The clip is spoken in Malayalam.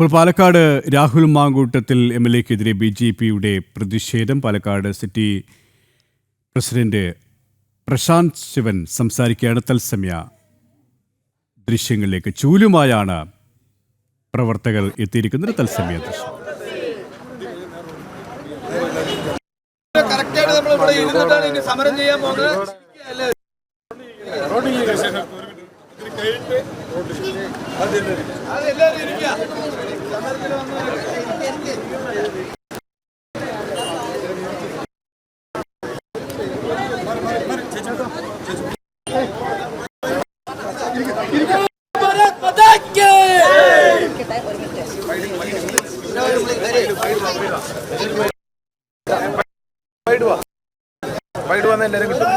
ഇപ്പോൾ പാലക്കാട് രാഹുൽ മാങ്കൂട്ടത്തിൽ MLA-ക്കെതിരെ BJP-യുടെ പ്രതിഷേധം. പാലക്കാട് സിറ്റി പ്രസിഡന്റ് പ്രശാന്ത് ശിവൻ സംസാരിക്കുകയാണ്. തത്സമയ ദൃശ്യങ്ങളിലേക്ക് ചൂലുമായാണ് പ്രവർത്തകർ എത്തിയിരിക്കുന്നത്. തത്സമയ ദൃശ്യം. സമരം ചെയ്യാൻ പോകുന്നത് വൈഡ് വന്ന എല്ലാവരും കിട്ടും.